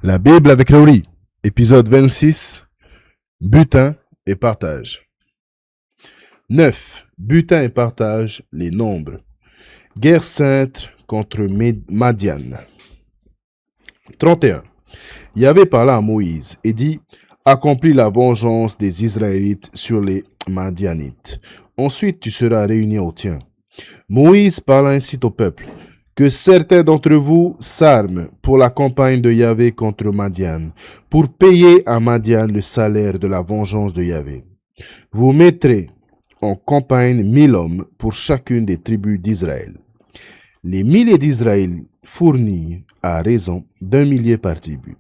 La Bible avec Laurie, épisode 26, butin et partage. 9. Butin et partage, les nombres. Guerre sainte contre Madian. 31. Yahvé parla à Moïse et dit, accomplis la vengeance des Israélites sur les Madianites. Ensuite tu seras réuni au tien. Moïse parla ainsi au peuple. Que certains d'entre vous s'arment pour la campagne de Yahvé contre Madian, pour payer à Madian le salaire de la vengeance de Yahvé. Vous mettrez en campagne 1000 hommes pour chacune des tribus d'Israël. Les milliers d'Israël fournissent à raison d'1 millier par tribu,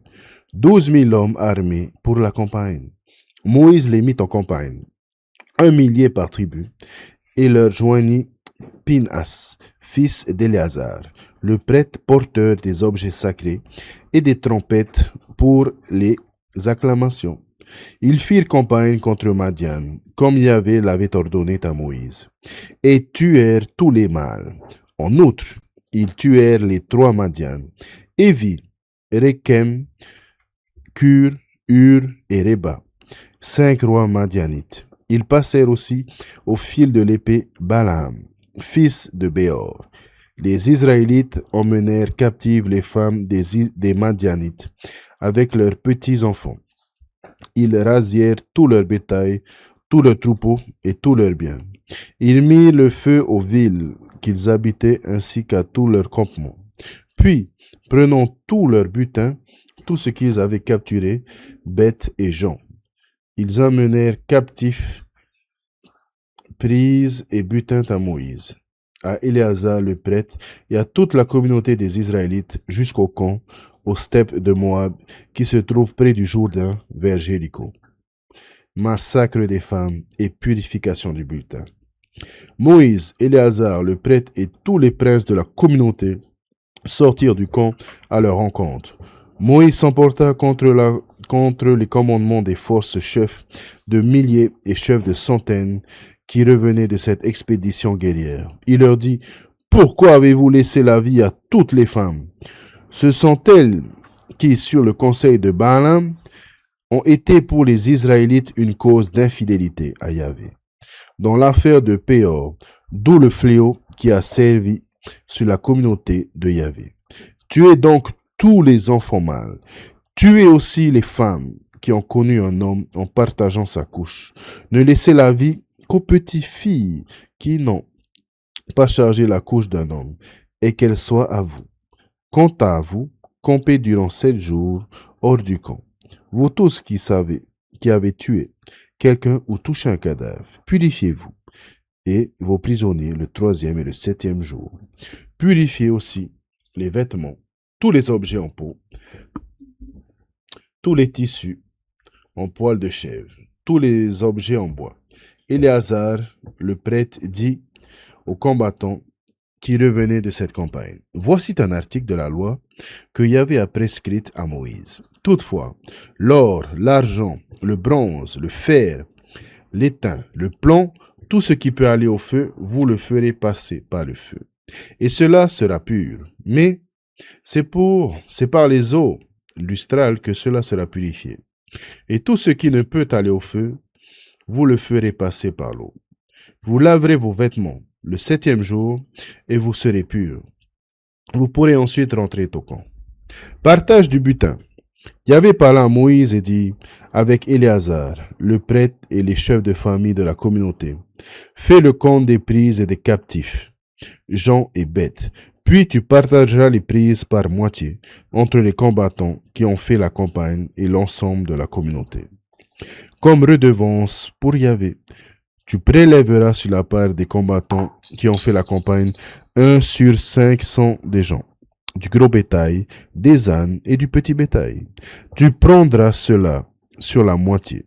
12 000 hommes armés pour la campagne. Moïse les mit en campagne, 1 millier par tribu, et leur joignit Pinhas, fils d'Éléazar, le prêtre porteur des objets sacrés et des trompettes pour les acclamations. Ils firent campagne contre Madian, comme Yahvé l'avait ordonné à Moïse, et tuèrent tous les mâles. En outre, ils tuèrent les 3 Madian, Évi, Rekem, Cur, Hur et Reba, 5 rois madianites. Ils passèrent aussi au fil de l'épée Balaam, fils de Béor. Les Israélites emmenèrent captives les femmes des Madianites avec leurs petits-enfants. Ils rasièrent tout leur bétail, tout leur troupeau et tout leur bien. Ils mirent le feu aux villes qu'ils habitaient ainsi qu'à tout leur campement. Puis, prenant tout leur butin, tout ce qu'ils avaient capturé, bêtes et gens, ils emmenèrent captifs prises et butin à Moïse, à Éléazar le prêtre et à toute la communauté des Israélites jusqu'au camp, aux steppes de Moab, qui se trouve près du Jourdain, vers Jéricho. Massacre des femmes et purification du butin. Moïse, Éléazar le prêtre et tous les princes de la communauté sortirent du camp à leur rencontre. Moïse s'emporta contre les commandements des forces chefs de milliers et chefs de centaines qui revenaient de cette expédition guerrière. Il leur dit, « Pourquoi avez-vous laissé la vie à toutes les femmes? Ce sont elles qui, sur le conseil de Balaam, ont été pour les Israélites une cause d'infidélité à Yahvé. Dans l'affaire de Péor, d'où le fléau qui a servi sur la communauté de Yahvé. Tuez donc tous les enfants mâles. Tuez aussi les femmes qui ont connu un homme en partageant sa couche. Ne laissez la vie qu'aux petites filles qui n'ont pas chargé la couche d'un homme, et qu'elles soient à vous. Quant à vous, campez durant 7 jours hors du camp. Vous tous qui avez tué quelqu'un ou touché un cadavre, purifiez-vous, et vos prisonniers le 3e et le 7e jour. Purifiez aussi les vêtements, tous les objets en peau, tous les tissus en poil de chèvre, tous les objets en bois. Éléazar, le prêtre, dit aux combattants qui revenaient de cette campagne, « Voici un article de la loi que Yahvé a prescrite à Moïse. Toutefois, l'or, l'argent, le bronze, le fer, l'étain, le plomb, tout ce qui peut aller au feu, vous le ferez passer par le feu. Et cela sera pur. Mais c'est par les eaux lustrales que cela sera purifié. Et tout ce qui ne peut aller au feu, vous le ferez passer par l'eau. Vous laverez vos vêtements le 7e jour et vous serez purs. Vous pourrez ensuite rentrer au camp. » Partage du butin. Yahvé parla à Moïse et dit, avec Éléazar, le prêtre et les chefs de famille de la communauté, fais le compte des prises et des captifs, gens et bêtes. Puis tu partageras les prises par moitié entre les combattants qui ont fait la campagne et l'ensemble de la communauté. Comme redevance pour Yahvé, tu prélèveras sur la part des combattants qui ont fait la campagne 1 sur 500 des gens, du gros bétail, des ânes et du petit bétail. Tu prendras cela sur la moitié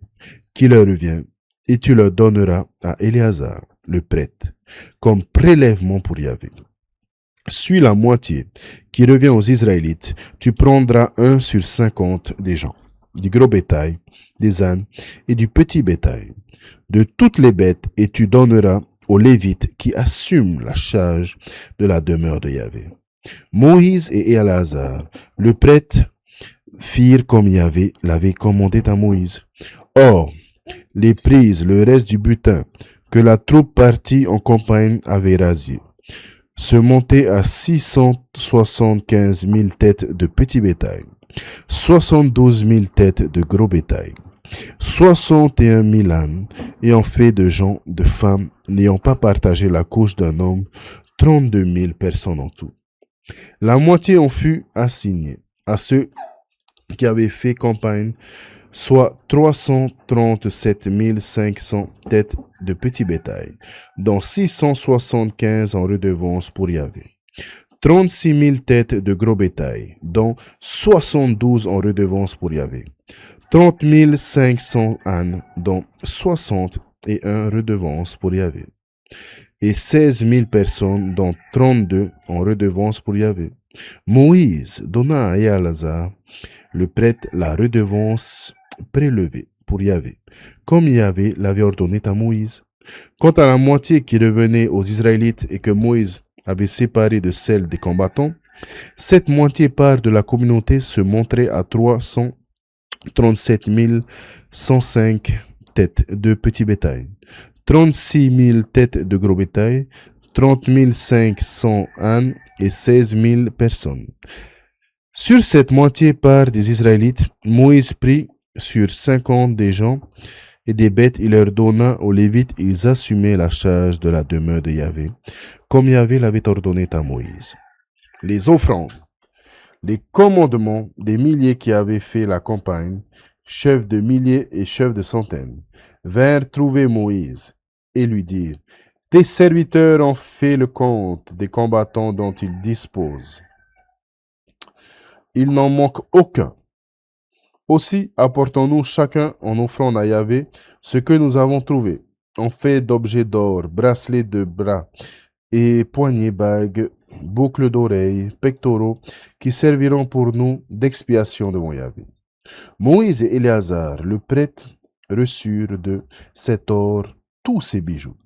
qui leur revient et tu le donneras à Éléazar, le prêtre, comme prélèvement pour Yahvé. Sur la moitié qui revient aux Israélites, tu prendras 1 sur 50 des gens, du gros bétail, des ânes et du petit bétail, de toutes les bêtes, et tu donneras aux Lévites qui assument la charge de la demeure de Yahvé. Moïse et Éléazar, le prêtre, firent comme Yahvé l'avait commandé à Moïse. Or, les prises, le reste du butin que la troupe partie en campagne avait rasé, se montait à 675 000 têtes de petit bétail, 72 000 têtes de gros bétail, 61 000 ânes, et en fait de gens, de femmes, n'ayant pas partagé la couche d'un homme, 32 000 personnes en tout. La moitié en fut assignée à ceux qui avaient fait campagne, soit 337 500 têtes de petit bétail, dont 675 en redevance pour Yahvé. 36 000 têtes de gros bétail, dont 72 en redevance pour Yahvé. 30 500 ânes, dont 61 redevances pour Yahvé. Et 16 000 personnes, dont 32 en redevance pour Yahvé. Moïse donna à Éléazar, le prêtre, la redevance prélevée pour Yahvé, comme Yahvé l'avait ordonné à Moïse. Quant à la moitié qui revenait aux Israélites et que Moïse avait séparée de celle des combattants, cette moitié part de la communauté se montrait à 337 105 têtes de petit bétail, 36 000 têtes de gros bétail, 30 500 ânes et 16 000 personnes. Sur cette moitié part des Israélites, Moïse prit sur 50 des gens et des bêtes, il leur donna aux Lévites, ils assumaient la charge de la demeure de Yahvé, comme Yahvé l'avait ordonné à Moïse. Les offrandes, les commandements des milliers qui avaient fait la campagne, chefs de milliers et chefs de centaines, vinrent trouver Moïse et lui dirent, tes serviteurs ont fait le compte des combattants dont ils disposent. Il n'en manque aucun. Aussi apportons-nous chacun en offrande à Yahvé ce que nous avons trouvé, en fait d'objets d'or, bracelets de bras et poignets, bagues, boucles d'oreilles, pectoraux, qui serviront pour nous d'expiation devant Yahvé. Moïse et Éléazar, le prêtre, reçurent de cet or tous ces bijoux.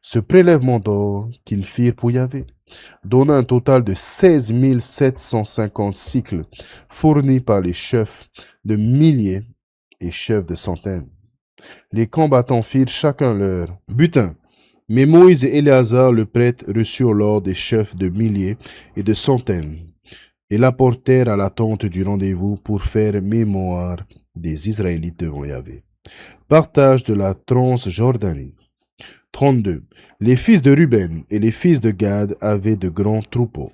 Ce prélèvement d'or qu'ils firent pour Yahvé donna un total de 16 750 cycles fournis par les chefs de milliers et chefs de centaines. Les combattants firent chacun leur butin, mais Moïse et Éléazar le prêtre reçurent l'or des chefs de milliers et de centaines et l'apportèrent à la tente du rendez-vous pour faire mémoire des Israélites devant Yahvé. Partage de la Transjordanie. 32. Les fils de Ruben et les fils de Gad avaient de grands troupeaux,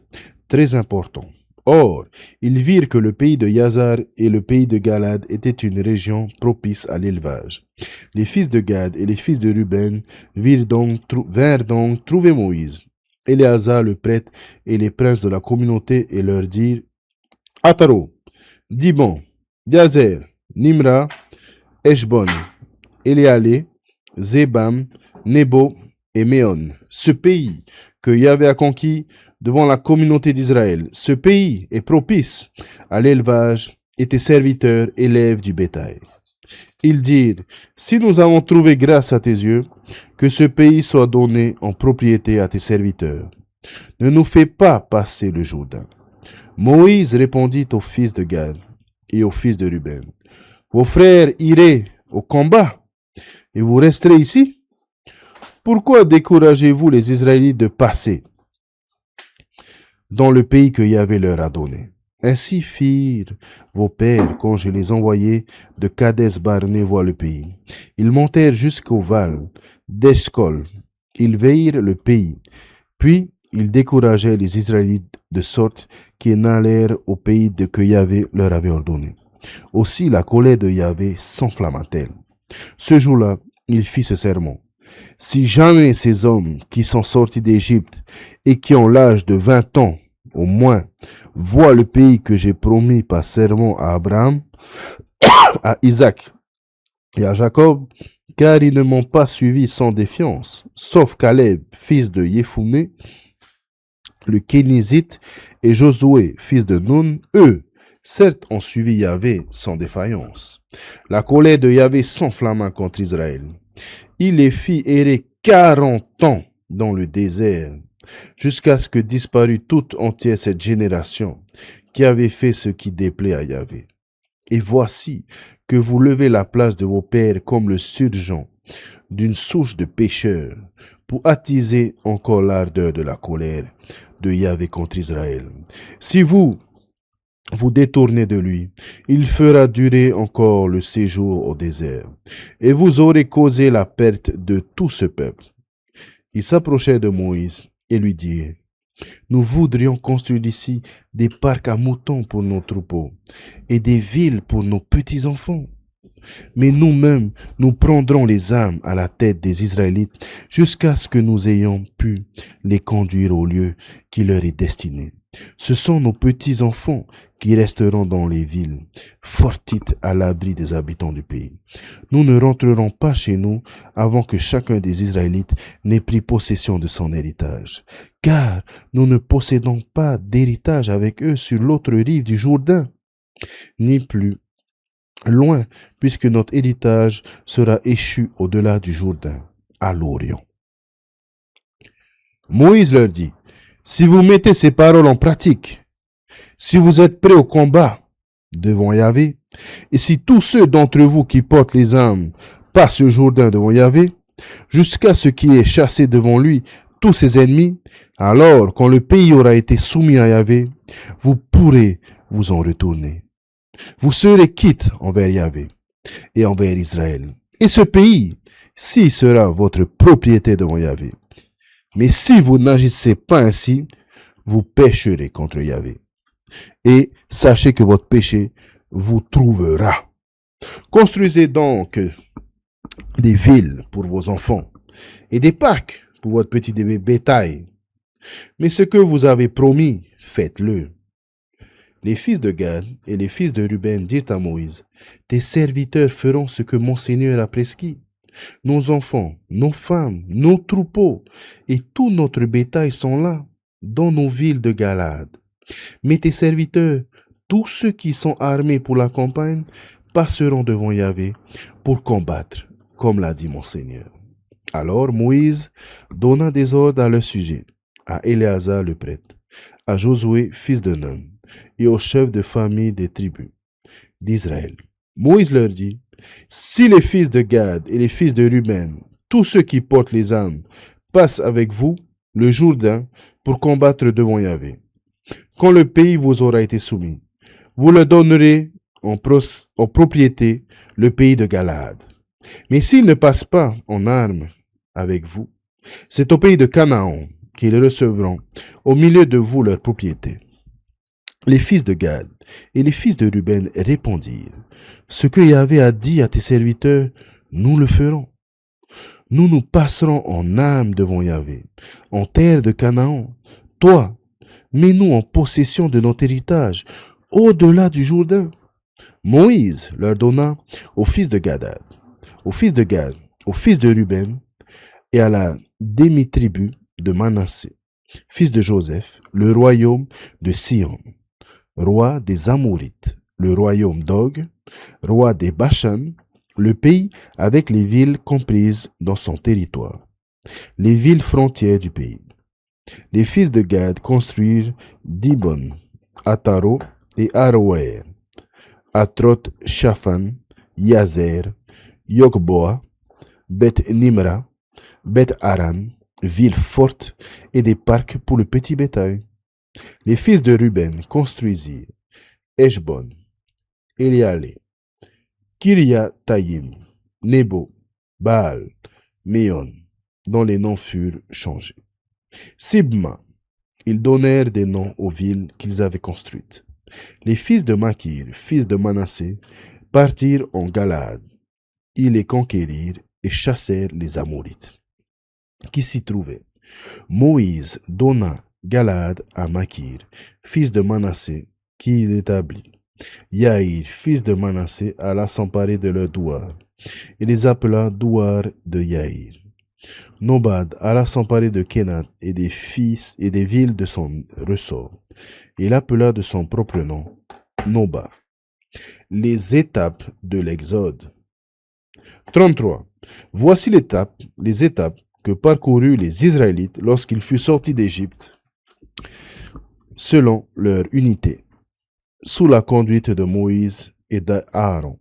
très importants. Or, ils virent que le pays de Yazar et le pays de Galad étaient une région propice à l'élevage. Les fils de Gad et les fils de Ruben vinrent donc trouver Moïse, Éléazar le prêtre et les princes de la communauté et leur dirent, Ataro, Dibon, Yazer, Nimra, Eshbon, Éléalé, Zébam, Nebo et Méon, ce pays que Yahvé a conquis devant la communauté d'Israël, ce pays est propice à l'élevage et tes serviteurs élèvent du bétail. Ils dirent, si nous avons trouvé grâce à tes yeux, que ce pays soit donné en propriété à tes serviteurs. Ne nous fais pas passer le Jourdain. Moïse répondit aux fils de Gad et aux fils de Ruben, vos frères iraient au combat et vous resterez ici? Pourquoi découragez-vous les Israélites de passer dans le pays que Yahvé leur a donné? Ainsi firent vos pères quand je les envoyais de Kadès-Barné voir le pays. Ils montèrent jusqu'au val d'Eshcol. Ils veillèrent le pays. Puis ils décourageaient les Israélites de sorte qu'ils n'allèrent au pays que Yahvé leur avait ordonné. Aussi la colère de Yahvé s'enflamma-t-elle. Ce jour-là, il fit ce serment. Si jamais ces hommes qui sont sortis d'Égypte et qui ont l'âge de 20 ans au moins voient le pays que j'ai promis par serment à Abraham, à Isaac et à Jacob, car ils ne m'ont pas suivi sans défiance, sauf Caleb, fils de Yéphuné, le Kénizite, et Josué, fils de Nun, eux, certes, ont suivi Yahvé sans défaillance. La colère de Yahvé s'enflamma contre Israël. Il les fit errer 40 ans dans le désert, jusqu'à ce que disparut toute entière cette génération qui avait fait ce qui déplaît à Yahvé. Et voici que vous levez la place de vos pères comme le surgeon d'une souche de pécheurs pour attiser encore l'ardeur de la colère de Yahvé contre Israël. Si vous vous détournez de lui, il fera durer encore le séjour au désert, et vous aurez causé la perte de tout ce peuple. Ils s'approchèrent de Moïse et lui dirent, nous voudrions construire ici des parcs à moutons pour nos troupeaux et des villes pour nos petits-enfants. Mais nous-mêmes, nous prendrons les armes à la tête des Israélites jusqu'à ce que nous ayons pu les conduire au lieu qui leur est destiné. Ce sont nos petits-enfants qui resteront dans les villes, fortites à l'abri des habitants du pays. Nous ne rentrerons pas chez nous avant que chacun des Israélites n'ait pris possession de son héritage, car nous ne possédons pas d'héritage avec eux sur l'autre rive du Jourdain, ni plus loin, puisque notre héritage sera échu au-delà du Jourdain, à l'Orient. Moïse leur dit, si vous mettez ces paroles en pratique, si vous êtes prêts au combat devant Yahvé, et si tous ceux d'entre vous qui portent les armes passent le Jourdain devant Yahvé, jusqu'à ce qu'il ait chassé devant lui tous ses ennemis, alors quand le pays aura été soumis à Yahvé, vous pourrez vous en retourner. Vous serez quittes envers Yahvé et envers Israël. Et ce pays, s'il sera votre propriété devant Yahvé. Mais si vous n'agissez pas ainsi, vous pécherez contre Yahvé. Et sachez que votre péché vous trouvera. Construisez donc des villes pour vos enfants et des parcs pour votre petit bétail. Mais ce que vous avez promis, faites-le. Les fils de Gad et les fils de Ruben dirent à Moïse, tes serviteurs feront ce que mon Seigneur a prescrit. Nos enfants, nos femmes, nos troupeaux et tout notre bétail sont là, dans nos villes de Galade. Mais tes serviteurs, tous ceux qui sont armés pour la campagne, passeront devant Yahvé pour combattre, comme l'a dit mon Seigneur. Alors Moïse donna des ordres à leur sujet, à Éléazar le prêtre, à Josué fils de Nun, et aux chefs de famille des tribus d'Israël. Moïse leur dit, si les fils de Gad et les fils de Ruben, tous ceux qui portent les armes, passent avec vous le Jourdain pour combattre devant Yahvé, quand le pays vous aura été soumis, vous le donnerez en propriété le pays de Galade. Mais s'ils ne passent pas en armes avec vous, c'est au pays de Canaan qu'ils recevront au milieu de vous leur propriété. Les fils de Gad et les fils de Ruben répondirent, ce que Yahvé a dit à tes serviteurs, nous le ferons. Nous nous passerons en âme devant Yahvé, en terre de Canaan. Toi, mets-nous en possession de notre héritage, au-delà du Jourdain. Moïse leur donna aux fils de Gad, aux fils de Gad, aux fils de Ruben et à la demi-tribu de Manassé, fils de Joseph, le royaume de Sion, roi des Amorites, le royaume d'Og, roi des Bashan, le pays avec les villes comprises dans son territoire, les villes frontières du pays. Les fils de Gad construirent Dibon, Ataro et Aroer, Atroth Shaphan, Yazer, Yokboa, Beth Nimra, Beth Aran, villes fortes et des parcs pour le petit bétail. Les fils de Ruben construisirent Eshbon, Eliale, Kiriathaïm, Nebo, Baal, Méon, dont les noms furent changés. Sibma, ils donnèrent des noms aux villes qu'ils avaient construites. Les fils de Makir, fils de Manassé, partirent en Galade. Ils les conquérirent et chassèrent les Amorites qui s'y trouvaient. Moïse donna Galade à Makir, fils de Manassé, qui y rétablit. Yaïr, fils de Manassé, alla s'emparer de leur douar, et les appela douar de Yaïr. Nobad alla s'emparer de Kenat et des fils et des villes de son ressort. Il appela de son propre nom Noba. Les étapes de l'Exode. 33. Voici les étapes que parcoururent les Israélites lorsqu'ils furent sortis d'Égypte, selon leur unité, sous la conduite de Moïse et d'Aaron.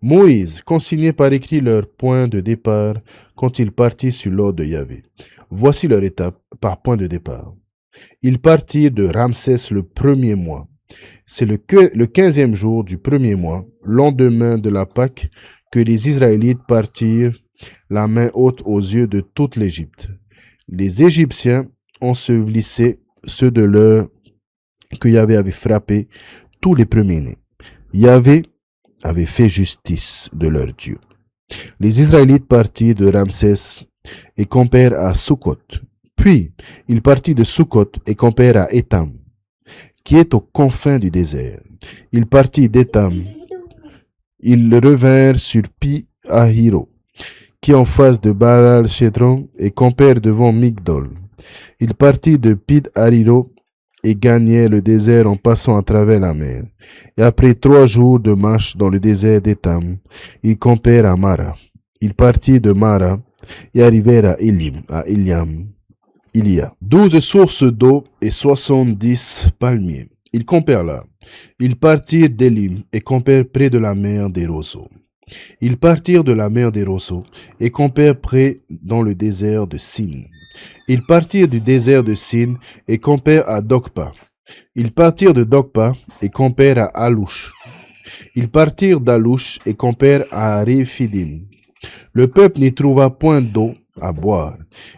Moïse consignait par écrit leur point de départ quand ils partirent sur l'ordre de Yahvé. Voici leur étape par point de départ. Ils partirent de Ramsès le premier mois. C'est le 15e jour du premier mois, lendemain de la Pâque, que les Israélites partirent la main haute aux yeux de toute l'Égypte. Les Égyptiens ensevelissaient ceux de leurs que Yahvé avait frappés, tous les premiers-nés. Yahvé avait fait justice de leur Dieu. Les Israélites partirent de Ramsès et campèrent à Sukkot. Puis, ils partirent de Sukkot et campèrent à Étam, qui est aux confins du désert. Ils partirent d'Étam. Ils revinrent sur Pi-Ahiro, qui est en face de Baal-Chédron, et campèrent devant Migdol. Ils partirent de Pi-Ahiro et gagnèrent le désert en passant à travers la mer. Et après 3 jours de marche dans le désert d'Étam, ils campèrent à Mara. Ils partirent de Mara et arrivèrent à Eliam. Il y a 12 sources d'eau et 70 palmiers. Ils campèrent là. Ils partirent d'Élim et campèrent près de la mer des Roseaux. Ils partirent de la mer des Roseaux et campèrent près dans le désert de Sin. Ils partirent du désert de Sin et campèrent à Dokpa. Ils partirent de Dokpa et campèrent à Alouche. Ils partirent d'Alouche et campèrent à Réphidim. Le peuple n'y trouva point d'eau à boire.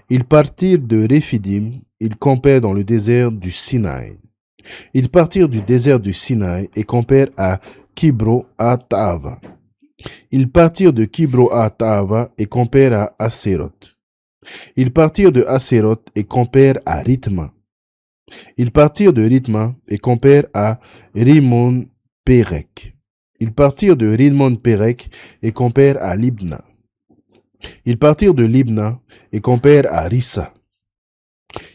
Ils partirent de Réphidim, ils campèrent dans le désert du Sinaï. Ils partirent du désert du Sinaï et campèrent à Kibro-Hatava. Ils partirent de Kibro-Hatava et campèrent à Asséroth. Ils partirent de Asséroth et campèrent à Rithma. Ils partirent de Rithma et campèrent à Rimon-Pérec. Ils partirent de Rimon-Pérec et campèrent à Libna. Ils partirent de Libna et campèrent à Rissa.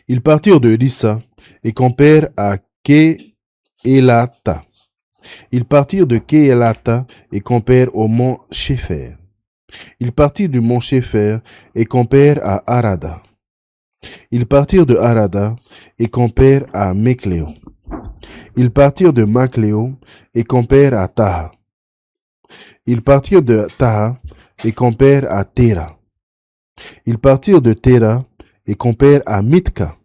Ils partirent de Rissa et campèrent à Kehelata. Ils partirent de Kehelata et campèrent au mont Shépher. Ils partirent du mont Shépher et campèrent à Arada. Ils partirent de Arada et campèrent à Mekléo. Ils partirent de Makléo et campèrent à Taha. Ils partirent de Taha et campèrent à Téra. Ils partirent de Téra et campèrent à Mitka.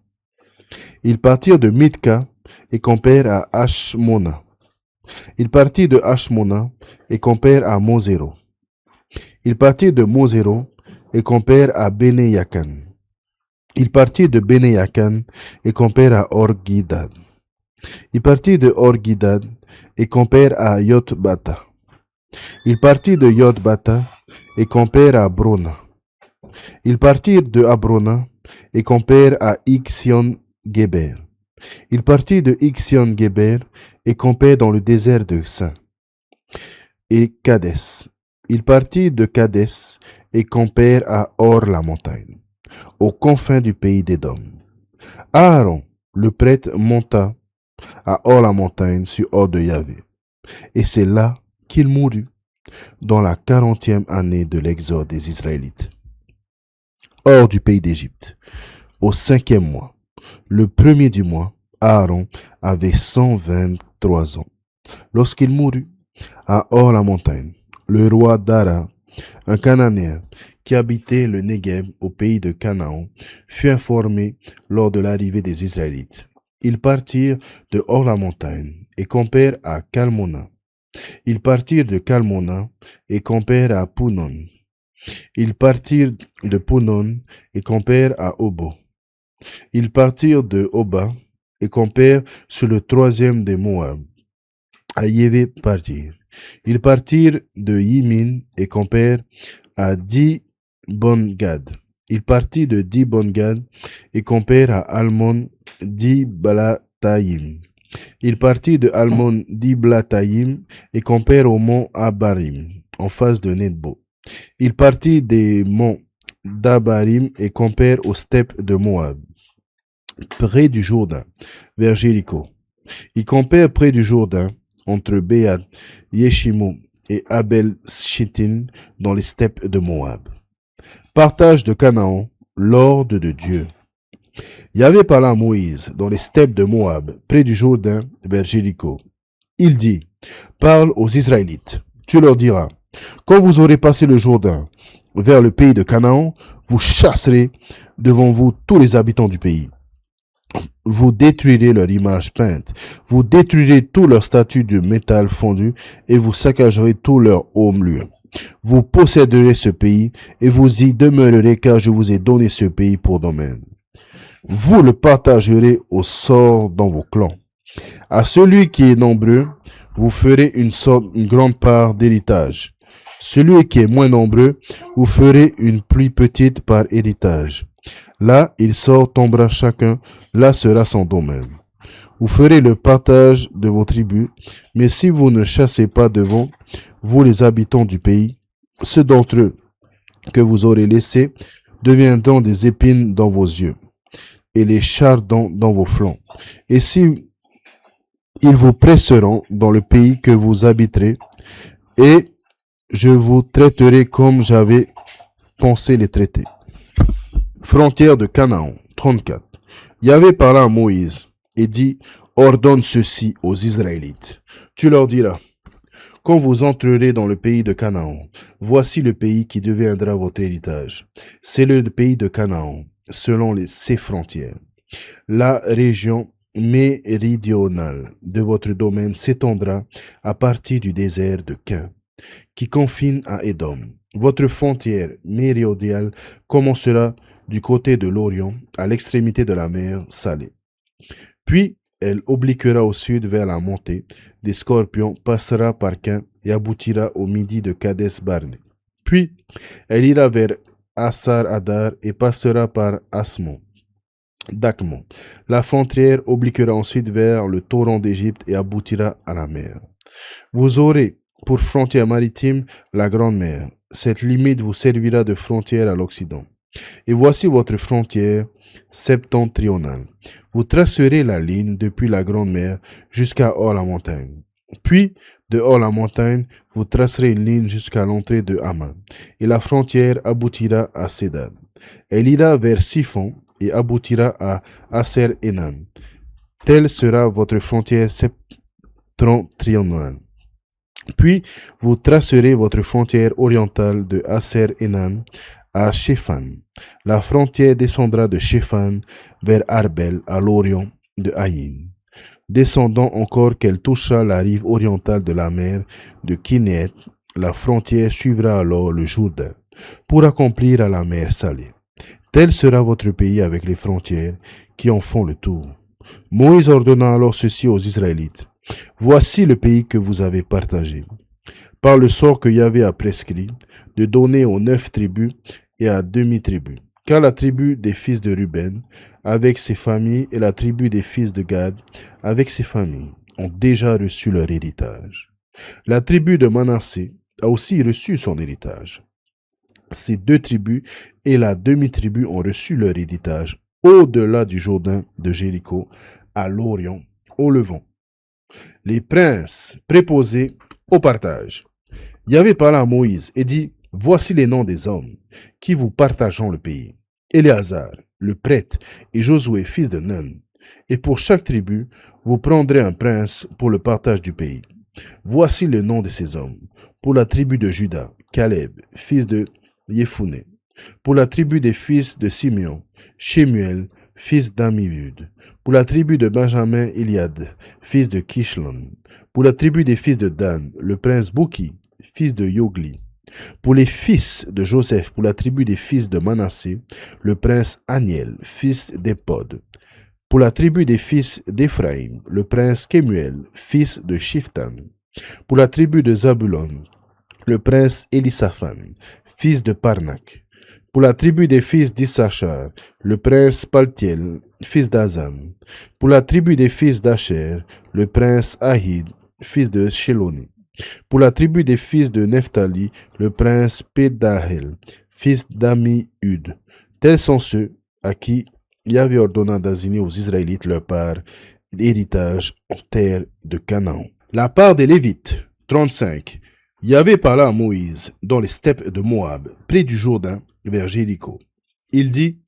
Ils partirent de Mitka et campèrent à Hashmona. Ils partirent de Hashmona et campèrent à Mosero. Ils partirent de Mosero et campèrent à Bénéyakan. Ils partirent de Bénéyakan et campèrent à Orgidad. Ils partirent de Orgidad et campèrent à Yotbata. Ils partirent de Yotbata et campèrent à Brona. Ils partirent de Abrona et campèrent à Ixion-Géber. Ils partirent de Ixion-Géber et campèrent dans le désert de Sin et Kadès. Ils partirent de Kadès et campèrent à Or la montagne, aux confins du pays d'Édom. Aaron, le prêtre, monta à Or la montagne sur ordre de Yahvé. Et c'est là qu'il mourut, dans la 40e année de l'exode des Israélites. Hors du pays d'Égypte, au 5e mois, le premier du mois, Aaron avait 123 ans. Lorsqu'il mourut à Or la montagne, le roi Dara, un Cananéen qui habitait le Negev au pays de Canaan, fut informé lors de l'arrivée des Israélites. Ils partirent de Or la montagne et campèrent à Calmona. Ils partirent de Calmona et campèrent à Punon. Ils partirent de Punon et campèrent à Obo. Ils partirent de Oba et campèrent sur le 3e des Moab, à Yévé partir. Ils partirent de Yimin et campèrent à Dibon-Gad. Ils partirent de Dibon-Gad et campèrent à Almon-Diblatayim. Ils partirent de Almon-Diblatayim et campèrent au mont Abarim, en face de Nedbo. Ils partirent des monts d'Abarim et campèrent aux steppes de Moab, près du Jourdain, vers Jéricho. Ils campèrent près du Jourdain, entre Béad, Yeshimo et Abel-Shittim, dans les steppes de Moab. Partage de Canaan, l'ordre de Dieu. Yahvé parla à Moïse dans les steppes de Moab, près du Jourdain, vers Jéricho. Il dit, Parle aux Israélites. Tu leur diras, quand vous aurez passé le Jourdain vers le pays de Canaan, vous chasserez devant vous tous les habitants du pays. Vous détruirez leur image peinte, vous détruirez tous leurs statues de métal fondu et vous saccagerez tous leurs hauts murs. Vous posséderez ce pays et vous y demeurerez car je vous ai donné ce pays pour domaine. Vous le partagerez au sort dans vos clans. À celui qui est nombreux, vous ferez une grande part d'héritage. Celui qui est moins nombreux, vous ferez une plus petite par héritage. Là, il sort, tombera chacun, là sera son domaine. Vous ferez le partage de vos tribus, mais si vous ne chassez pas devant vous les habitants du pays, ceux d'entre eux que vous aurez laissés deviendront des épines dans vos yeux et les chardons dans vos flancs. Et si ils vous presseront dans le pays que vous habiterez, et je vous traiterai comme j'avais pensé les traiter. Frontière de Canaan, 34. Yahvé parla à Moïse et dit, ordonne ceci aux Israélites. Tu leur diras, quand vous entrerez dans le pays de Canaan, voici le pays qui deviendra votre héritage. C'est le pays de Canaan, selon ses frontières. La région méridionale de votre domaine s'étendra à partir du désert de Quin, qui confine à Édom. Votre frontière méridionale commencera du côté de l'Orient, à l'extrémité de la mer Salée. Puis, elle obliquera au sud vers la montée des Scorpions, passera par Quin et aboutira au midi de Kades Barné. Puis, elle ira vers Assar Adar et passera par Asmon. Dakmon. La frontière obliquera ensuite vers le torrent d'Égypte et aboutira à la mer. Vous aurez pour frontière maritime la Grande Mer. Cette limite vous servira de frontière à l'Occident. Et voici votre frontière septentrionale. Vous tracerez la ligne depuis la Grande Mer jusqu'à Hors-la-Montagne. Puis, de Hors-la-Montagne, vous tracerez une ligne jusqu'à l'entrée de Haman. Et la frontière aboutira à Sédad. Elle ira vers Siphon et aboutira à Aser Enan. Telle sera votre frontière septentrionale. Puis, vous tracerez votre frontière orientale de Aser Enan à Shéphan. La frontière descendra de Shéphan vers Arbel à l'orient de Haïn. Descendant encore qu'elle touchera la rive orientale de la mer de Kinéet, la frontière suivra alors le Jourdain pour accomplir à la mer Salée. Tel sera votre pays avec les frontières qui en font le tour. Moïse ordonna alors ceci aux Israélites. Voici le pays que vous avez partagé, par le sort que Yahvé a prescrit, de donner aux 9 tribus et à demi-tribus. Car la tribu des fils de Ruben, avec ses familles, et la tribu des fils de Gad, avec ses familles, ont déjà reçu leur héritage. La tribu de Manassé a aussi reçu son héritage. Ces 2 tribus et la demi-tribu ont reçu leur héritage au-delà du Jourdain de Jéricho, à l'Orient, au Levant. Les princes préposés au partage. Yahvé parla à Moïse et dit, voici les noms des hommes qui vous partageront le pays. Éléazar, le prêtre, et Josué, fils de Nun. Et pour chaque tribu, vous prendrez un prince pour le partage du pays. Voici le nom de ces hommes. Pour la tribu de Juda, Caleb, fils de Yéphuné. Pour la tribu des fils de Simeon, Shemuel, fils d'Amihud. Pour la tribu de Benjamin, Eliad, fils de Kishlon. Pour la tribu des fils de Dan, le prince Bouki, fils de Yogli. Pour les fils de Joseph, pour la tribu des fils de Manassé, le prince Aniel, fils d'Épod. Pour la tribu des fils d'Éphraïm, le prince Kemuel, fils de Shiftan. Pour la tribu de Zabulon, le prince Elisaphan, fils de Parnak. Pour la tribu des fils d'Issachar, le prince Paltiel, fils d'Azan. Pour la tribu des fils d'Asher, le prince Ahid, fils de Shéloni. Pour la tribu des fils de Nephtali, le prince Pédahel, fils d'Amihud. Tels sont ceux à qui Yahvé ordonna d'assigner aux Israélites leur part d'héritage en terre de Canaan. La part des Lévites, 35. Yahvé parla à Moïse dans les steppes de Moab, près du Jourdain, vers Jéricho. Il dit,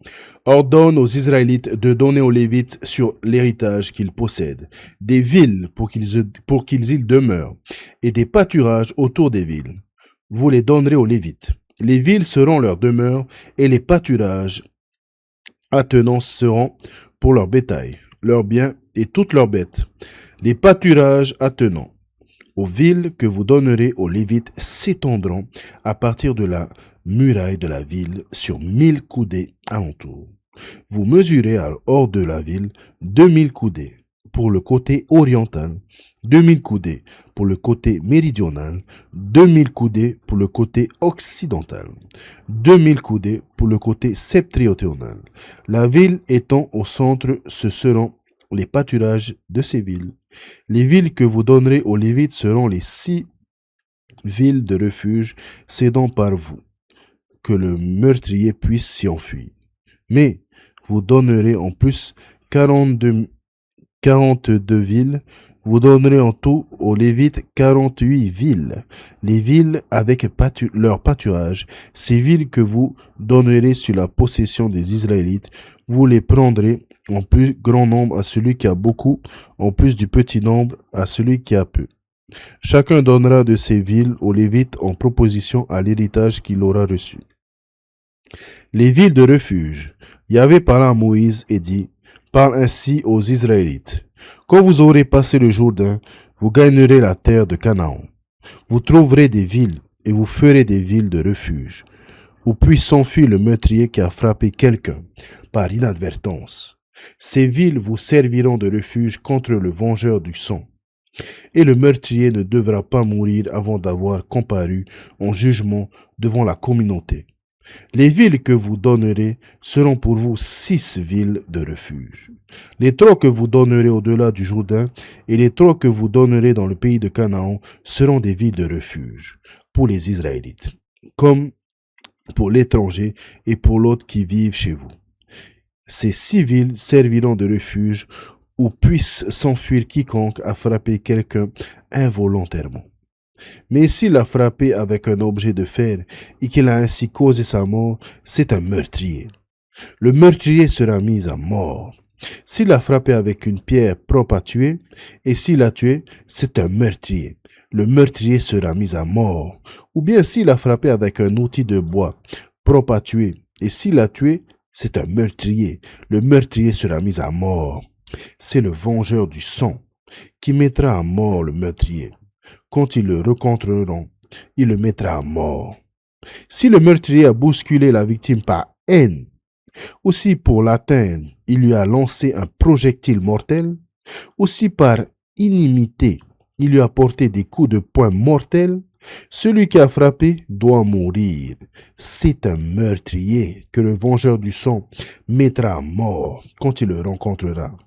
ordonne aux Israélites de donner aux Lévites sur l'héritage qu'ils possèdent, des villes pour qu'ils y demeurent, et des pâturages autour des villes. Vous les donnerez aux Lévites. Les villes seront leur demeure, et les pâturages attenants seront pour leur bétail, leurs biens et toutes leurs bêtes. Les pâturages attenants aux villes que vous donnerez aux Lévites s'étendront à partir de la muraille de la ville sur 1000 coudées alentour. Vous mesurez hors de la ville 2000 coudées pour le côté oriental, 2000 coudées pour le côté méridional, 2000 coudées pour le côté occidental, 2000 coudées pour le côté septentrional. La ville étant au centre, ce seront les pâturages de ces villes. Les villes que vous donnerez aux Lévites seront les 6 villes de refuge cédant par vous, que le meurtrier puisse s'y enfuir. Mais vous donnerez en plus 42 villes. Vous donnerez en tout aux Lévites 48 villes, les villes avec leur pâturage. Ces villes que vous donnerez sur la possession des Israélites, vous les prendrez en plus grand nombre à celui qui a beaucoup, en plus du petit nombre à celui qui a peu. Chacun donnera de ces villes aux Lévites en proposition à l'héritage qu'il aura reçu. Les villes de refuge. Yahvé parla à Moïse et dit, parle ainsi aux Israélites. Quand vous aurez passé le Jourdain, vous gagnerez la terre de Canaan. Vous trouverez des villes et vous ferez des villes de refuge, où puisse s'enfuir le meurtrier qui a frappé quelqu'un par inadvertance. Ces villes vous serviront de refuge contre le vengeur du sang. Et le meurtrier ne devra pas mourir avant d'avoir comparu en jugement devant la communauté. Les villes que vous donnerez seront pour vous 6 villes de refuge. Les 3 que vous donnerez au-delà du Jourdain et les 3 que vous donnerez dans le pays de Canaan seront des villes de refuge pour les Israélites, comme pour l'étranger et pour l'autre qui vivent chez vous. Ces 6 villes serviront de refuge où puisse s'enfuir quiconque a frappé quelqu'un involontairement. Mais s'il a frappé avec un objet de fer et qu'il a ainsi causé sa mort, c'est un meurtrier. Le meurtrier sera mis à mort. S'il a frappé avec une pierre propre à tuer, et s'il a tué, c'est un meurtrier. Le meurtrier sera mis à mort. Ou bien s'il a frappé avec un outil de bois propre à tuer, et s'il a tué, c'est un meurtrier. Le meurtrier sera mis à mort. C'est le vengeur du sang qui mettra à mort le meurtrier. Quand ils le rencontreront, il le mettra à mort. Si le meurtrier a bousculé la victime par haine, ou si pour l'atteindre, il lui a lancé un projectile mortel, ou si par inimité, il lui a porté des coups de poing mortels, celui qui a frappé doit mourir. C'est un meurtrier que le vengeur du sang mettra à mort quand il le rencontrera.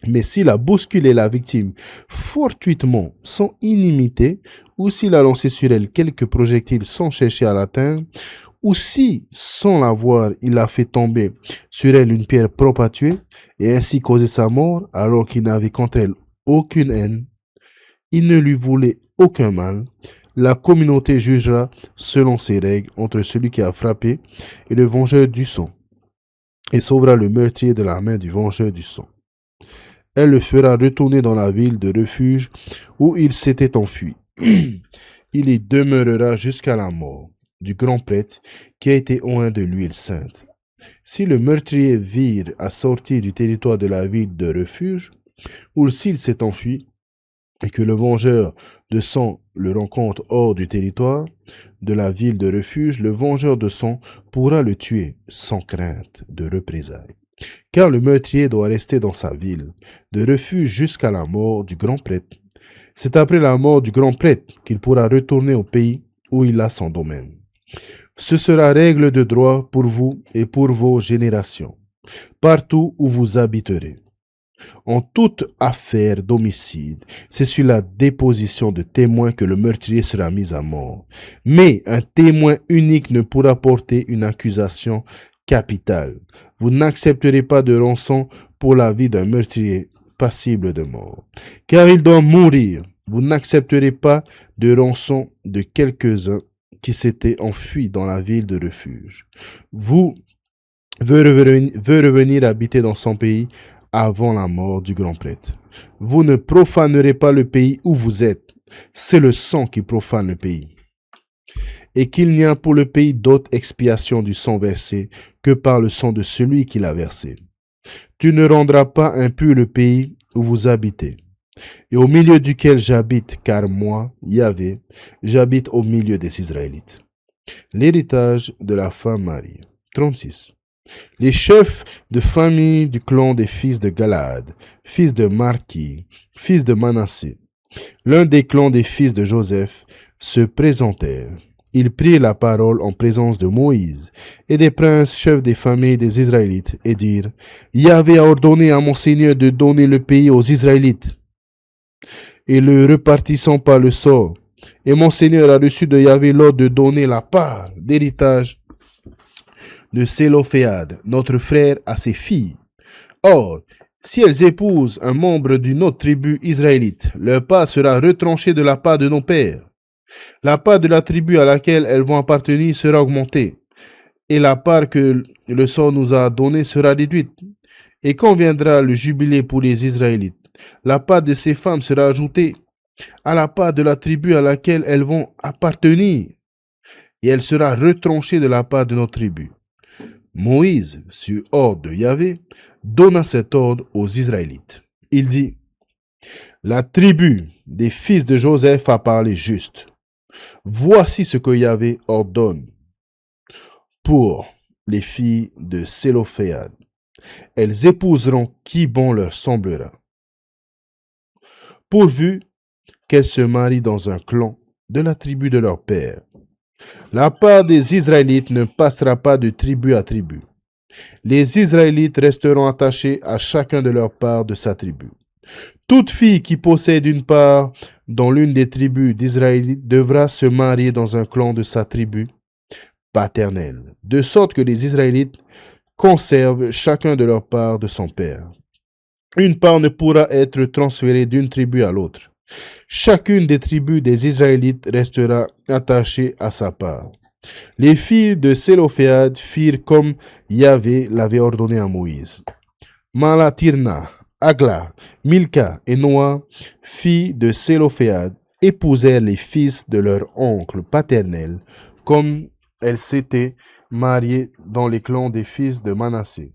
Mais s'il a bousculé la victime fortuitement, sans inimité, ou s'il a lancé sur elle quelques projectiles sans chercher à l'atteindre, ou si, sans l'avoir, il a fait tomber sur elle une pierre propre à tuer, et ainsi causé sa mort, alors qu'il n'avait contre elle aucune haine, il ne lui voulait aucun mal, la communauté jugera selon ses règles entre celui qui a frappé et le vengeur du sang, et sauvera le meurtrier de la main du vengeur du sang. Elle le fera retourner dans la ville de refuge où il s'était enfui. Il y demeurera jusqu'à la mort du grand prêtre qui a été oint de l'huile sainte. Si le meurtrier vire à sortir du territoire de la ville de refuge, ou s'il s'est enfui, et que le vengeur de sang le rencontre hors du territoire de la ville de refuge, le vengeur de sang pourra le tuer sans crainte de représailles. Car le meurtrier doit rester dans sa ville de refuge jusqu'à la mort du grand prêtre. C'est après la mort du grand prêtre qu'il pourra retourner au pays où il a son domaine. Ce sera règle de droit pour vous et pour vos générations, partout où vous habiterez. En toute affaire d'homicide, c'est sur la déposition de témoins que le meurtrier sera mis à mort. Mais un témoin unique ne pourra porter une accusation capitale. Vous n'accepterez pas de rançon pour la vie d'un meurtrier passible de mort, car il doit mourir. Vous n'accepterez pas de rançon de quelques-uns qui s'étaient enfuis dans la ville de refuge. Vous veut revenir habiter dans son pays avant la mort du grand prêtre. Vous ne profanerez pas le pays où vous êtes. C'est le sang qui profane le pays. Et qu'il n'y a pour le pays d'autre expiation du sang versé que par le sang de celui qui l'a versé. Tu ne rendras pas impur le pays où vous habitez, et au milieu duquel j'habite, car moi, Yahvé, j'habite au milieu des Israélites. L'héritage de la femme mariée. 36. Les chefs de famille du clan des fils de Galaad, fils de Marki, fils de Manassé, l'un des clans des fils de Joseph, se présentèrent. Ils prirent la parole en présence de Moïse et des princes chefs des familles des Israélites et dirent, Yahvé a ordonné à mon Seigneur de donner le pays aux Israélites et le repartissant par le sort. Et mon Seigneur a reçu de Yahvé l'ordre de donner la part d'héritage de Sélophéad, notre frère, à ses filles. Or, si elles épousent un membre d'une autre tribu israélite, leur part sera retranchée de la part de nos pères. La part de la tribu à laquelle elles vont appartenir sera augmentée, et la part que le sort nous a donnée sera réduite. Et quand viendra le jubilé pour les Israélites, la part de ces femmes sera ajoutée à la part de la tribu à laquelle elles vont appartenir, et elle sera retranchée de la part de notre tribu. Moïse, sur ordre de Yahvé, donna cet ordre aux Israélites. Il dit, la tribu des fils de Joseph a parlé juste. Voici ce que Yahvé ordonne pour les filles de Sélophéad. Elles épouseront qui bon leur semblera, pourvu qu'elles se marient dans un clan de la tribu de leur père. La part des Israélites ne passera pas de tribu à tribu. Les Israélites resteront attachés à chacun de leur part de sa tribu. Toute fille qui possède une part dans l'une des tribus d'Israélites devra se marier dans un clan de sa tribu paternelle, de sorte que les Israélites conservent chacun de leur part de son père. Une part ne pourra être transférée d'une tribu à l'autre. Chacune des tribus des Israélites restera attachée à sa part. Les filles de Sélophéad firent comme Yahvé l'avait ordonné à Moïse. Malatirna, Agla, Milka et Noa, filles de Sélophéad, épousèrent les fils de leur oncle paternel, comme elles s'étaient mariées dans les clans des fils de Manassé.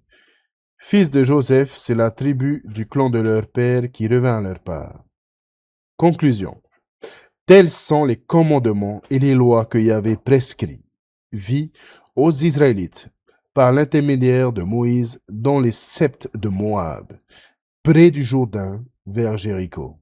Fils de Joseph, c'est la tribu du clan de leur père qui revint à leur part. Conclusion. Tels sont les commandements et les lois que Yahvé prescrit, vit aux Israélites par l'intermédiaire de Moïse dans les sept de Moab, près du Jourdain, vers Jéricho.